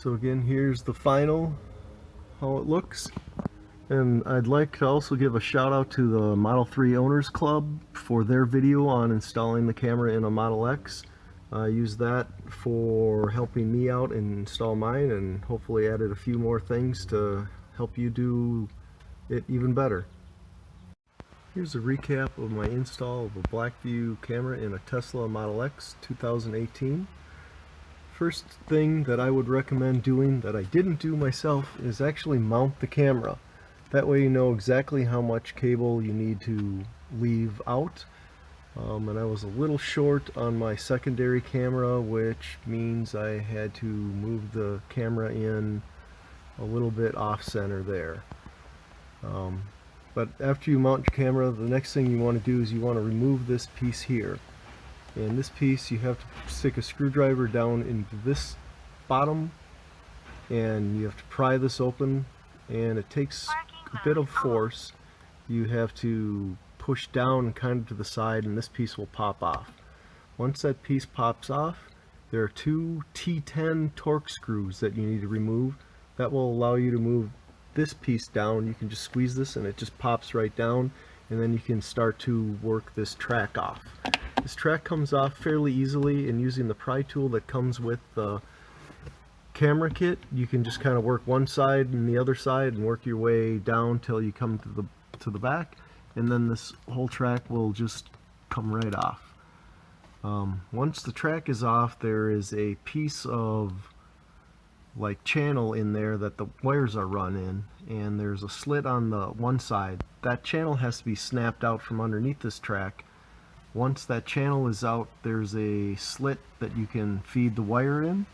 So again, here's the final, how it looks. And I'd like to also give a shout out to the Model 3 Owners Club for their video on installing the camera in a Model X. I used that for helping me out and install mine, and hopefully added a few more things to help you do it even better. Here's a recap of my install of a Blackvue camera in a Tesla Model X 2018. First thing that I would recommend doing that I didn't do myself is actually mount the camera. That way you know exactly how much cable you need to leave out. And I was a little short on my secondary camera, which means I had to move the camera in a little bit off center there. But after you mount your camera, the next thing you want to do is you want to remove this piece here. And this piece, you have to stick a screwdriver down into this bottom, and you have to pry this open, and it takes a bit of force. You have to push down kind of to the side, and this piece will pop off. Once that piece pops off, there are two T10 torque screws that you need to remove. That will allow you to move this piece down. You can just squeeze this and it just pops right down, and then you can start to work this track off. This track comes off fairly easily, and using the pry tool that comes with the camera kit, you can just kind of work one side and the other side and work your way down till you come to the back, and then this whole track will just come right off. Once the track is off, there is a piece of like channel in there that the wires are run in, and there's a slit on the one side. That channel has to be snapped out from underneath this track. Once that channel is out, there's a slit that you can feed the wire in,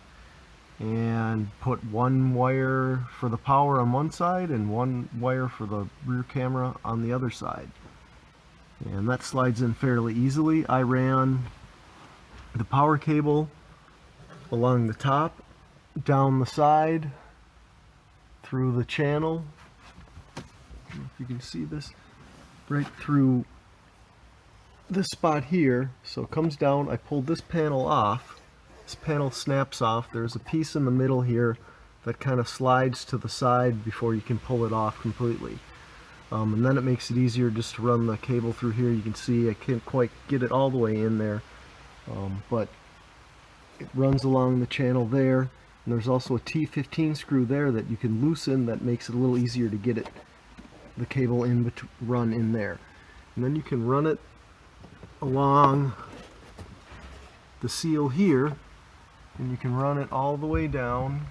and put one wire for the power on one side and one wire for the rear camera on the other side. And that slides in fairly easily. I ran the power cable along the top, down the side, through the channel. I don't know if you can see this, right through this spot here. So it comes down, I pulled this panel off. This panel snaps off. There's a piece in the middle here that kind of slides to the side before you can pull it off completely. And then it makes it easier just to run the cable through here. You can see I can't quite get it all the way in there, but it runs along the channel there. And there's also a T15 screw there that you can loosen that makes it a little easier to get the cable run in there. And then you can run it along the seal here, and you can run it all the way down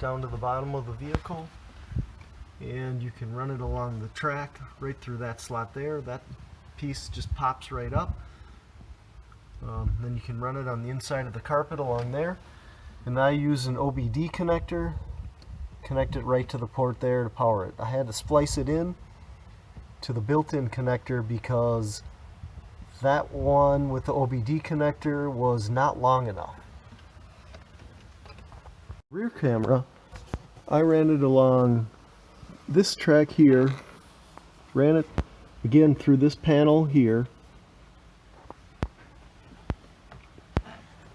to the bottom of the vehicle, and you can run it along the track right through that slot there. That piece just pops right up. Then you can run it on the inside of the carpet along there, and I use an OBD connector, connect it right to the port there to power it. I had to splice it in to the built-in connector because that one with the OBD connector was not long enough. Rear camera, I ran it along this track here, ran it again through this panel here,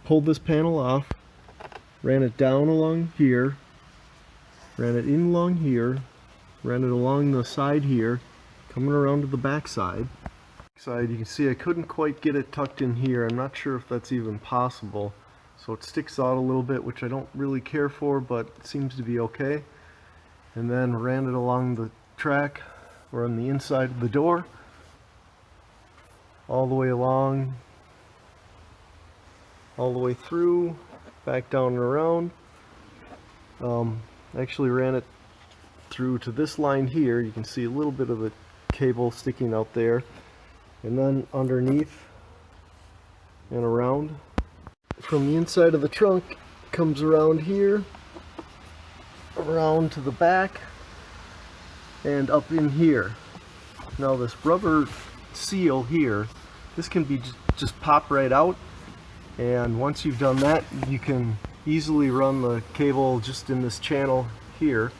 pulled this panel off, ran it down along here, ran it in along here, ran it along the side here, coming around to the back side. You can see I couldn't quite get it tucked in here. I'm not sure if that's even possible. So it sticks out a little bit, which I don't really care for, but it seems to be okay. And then ran it along the track, or on the inside of the door, all the way along, all the way through, back down and around. Actually ran it through to this line here. You can see a little bit of the cable sticking out there, and then underneath and around. From the inside of the trunk, comes around here, around to the back, and up in here. Now this rubber seal here, this can be just pop right out, and once you've done that, you can easily run the cable just in this channel here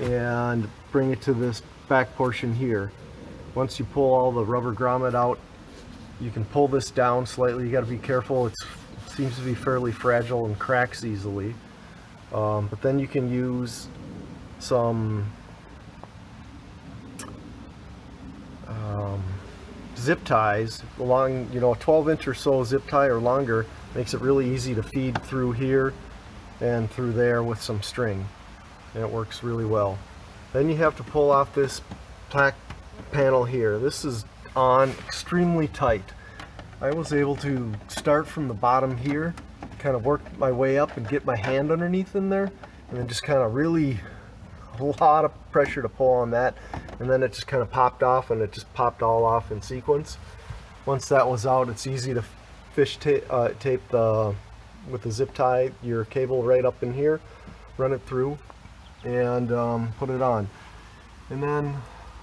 and bring it to this back portion here. Once you pull all the rubber grommet out, You can pull this down slightly. You got to be careful. It seems to be fairly fragile and cracks easily. But then you can use some zip ties along, a 12-inch or so zip tie or longer. Makes it really easy to feed through here and through there with some string, and it works really well. Then you have to pull off this tack panel here. This is on extremely tight. I was able to start from the bottom here, kind of work my way up and get my hand underneath in there, and then just kind of really a lot of pressure to pull on that, and then it just kind of popped off, and it just popped all off in sequence. Once that was out, it's easy to fish tape with the zip tie your cable right up in here, run it through, and put it on. And then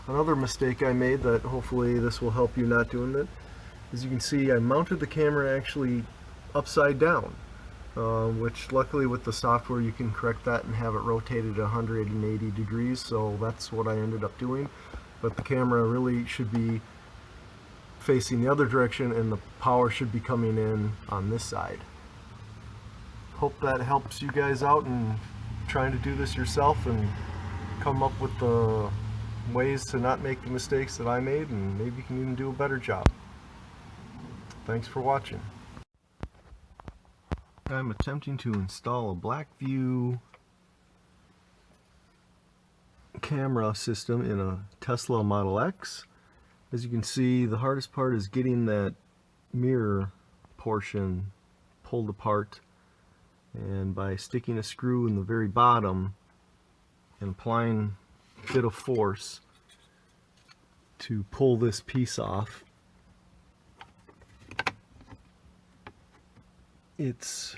another mistake I made that hopefully this will help you not doing it. As you can see, I mounted the camera actually upside down, which luckily with the software you can correct that and have it rotated 180 degrees, so that's what I ended up doing. But the camera really should be facing the other direction, and the power should be coming in on this side. Hope that helps you guys out in trying to do this yourself and come up with the ways to not make the mistakes that I made, and maybe you can even do a better job. Thanks for watching. I'm attempting to install a Blackvue camera system in a Tesla Model X. As you can see, the hardest part is getting that mirror portion pulled apart, and by sticking a screw in the very bottom and applying a bit of force to pull this piece off, it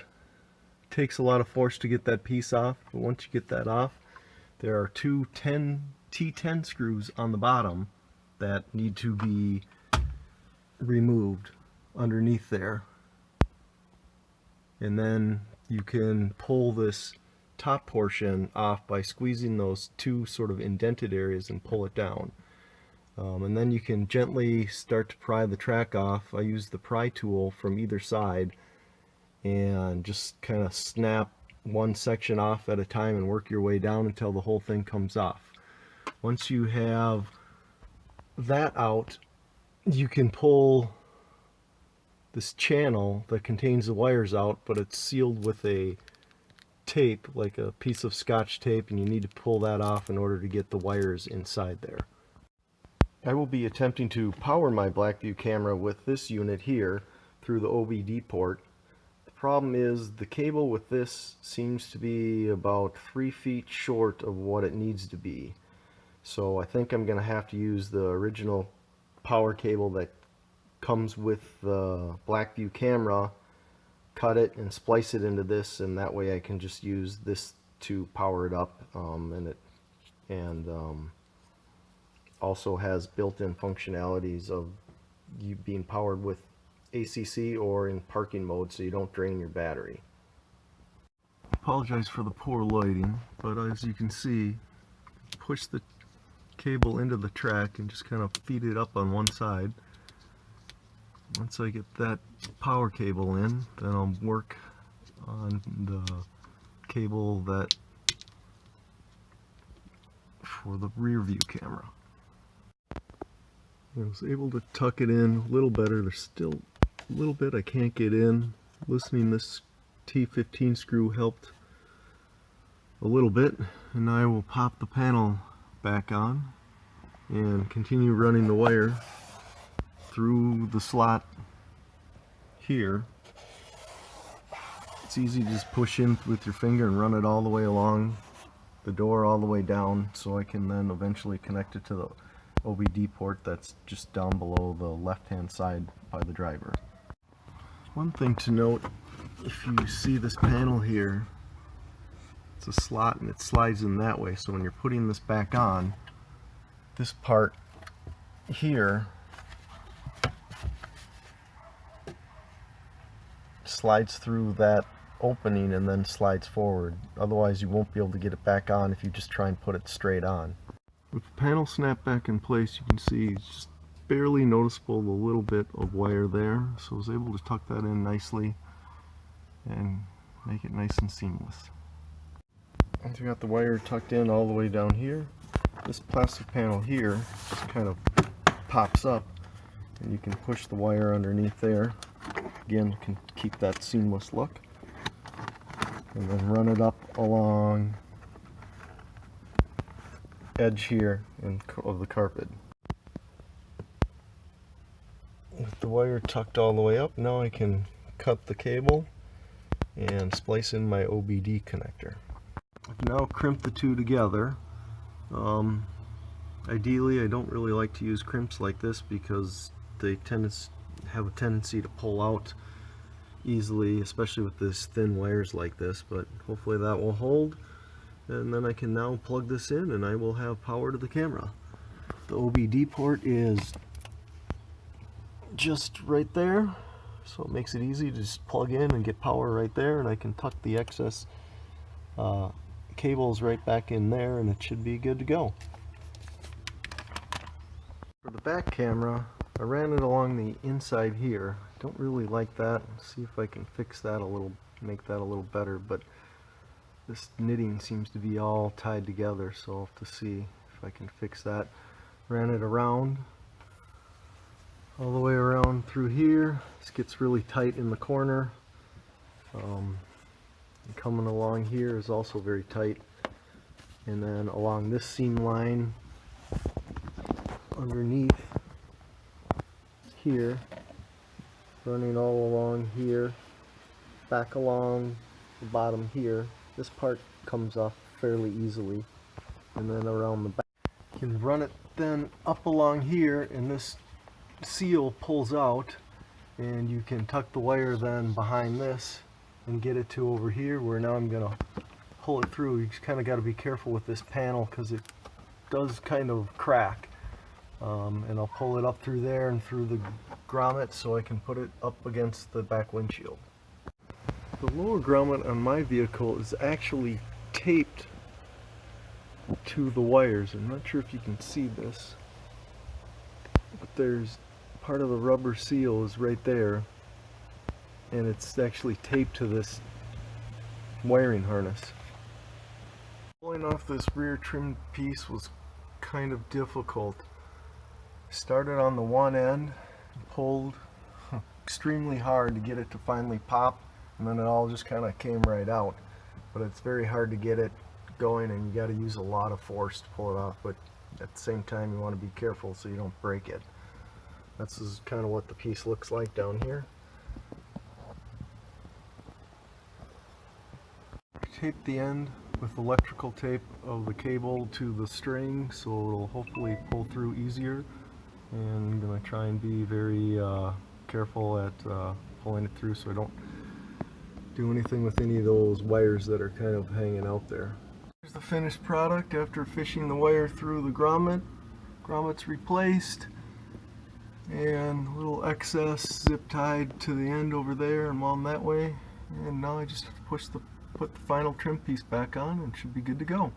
takes a lot of force to get that piece off, but once you get that off, there are two T10 screws on the bottom that need to be removed underneath there. And then you can pull this top portion off by squeezing those two sort of indented areas and pull it down. And then you can gently start to pry the track off. I use the pry tool from either side and just kind of snap one section off at a time and work your way down until the whole thing comes off. Once you have that out, you can pull this channel that contains the wires out, but it's sealed with a tape, like a piece of Scotch tape, and you need to pull that off in order to get the wires inside there. I will be attempting to power my Blackvue camera with this unit here through the OBD port. The problem is the cable with this seems to be about 3 feet short of what it needs to be. So I think I'm going to have to use the original power cable that comes with the Blackvue camera, cut it and splice it into this, and that way I can just use this to power it up, and also has built-in functionalities of you being powered with ACC or in parking mode, so you don't drain your battery. Apologize for the poor lighting, but as you can see, push the cable into the track and just kind of feed it up on one side. Once I get that power cable in, then I'll work on the cable that for the rear view camera. I was able to tuck it in a little better. There's still a little bit I can't get in. Loosening this T15 screw helped a little bit, and I will pop the panel back on and continue running the wire through the slot here. It's easy to just push in with your finger and run it all the way along the door, all the way down, so I can then eventually connect it to the OBD port that's just down below the left hand side by the driver. One thing to note, if you see this panel here, it's a slot and it slides in that way, so when you're putting this back on, this part here slides through that opening and then slides forward. Otherwise you won't be able to get it back on if you just try and put it straight on. With the panel snapped back in place, you can see it's just barely noticeable, a little bit of wire there, so I was able to tuck that in nicely and make it nice and seamless. Once you got the wire tucked in all the way down here, this plastic panel here just kind of pops up and you can push the wire underneath there. Again, can keep that seamless look. And then run it up along edge here of the carpet. With the wire tucked all the way up, now I can cut the cable and splice in my OBD connector. I've now crimped the two together. Ideally, I don't really like to use crimps like this because they have a tendency to pull out easily, especially with this thin wires like this, but hopefully that will hold, and then I can now plug this in and I will have power to the camera. The OBD port is just right there, so it makes it easy to just plug in and get power right there, and I can tuck the excess cables right back in there and it should be good to go. For the back camera, I ran it along the inside here. Don't really like that. See if I can fix that a little, make that a little better, but this knitting seems to be all tied together, so I'll have to see if I can fix that. Ran it around, all the way around through here. This gets really tight in the corner. And coming along here is also very tight, and then along this seam line underneath here, running all along here, back along the bottom here. This part comes off fairly easily, and then around the back. You can run it then up along here, and this seal pulls out, and you can tuck the wire then behind this and get it to over here, where now I'm going to pull it through. You just kind of got to be careful with this panel because it does kind of crack. And I'll pull it up through there and through the grommet so I can put it up against the back windshield. The lower grommet on my vehicle is actually taped to the wires. I'm not sure if you can see this, but there's part of the rubber seal is right there, and it's actually taped to this wiring harness. Pulling off this rear trim piece was kind of difficult. Started on the one end, pulled extremely hard to get it to finally pop, and then it all just kind of came right out. But it's very hard to get it going, and you got to use a lot of force to pull it off, but at the same time you want to be careful so you don't break it. This is kind of what the piece looks like down here. Tape the end with electrical tape of the cable to the string so it'll hopefully pull through easier. And I'm going to try and be very careful at pulling it through so I don't do anything with any of those wires that are kind of hanging out there. Here's the finished product after fishing the wire through the grommet. Grommet's replaced, and a little excess zip tied to the end over there and wound that way. And now I just have to put the final trim piece back on and it should be good to go.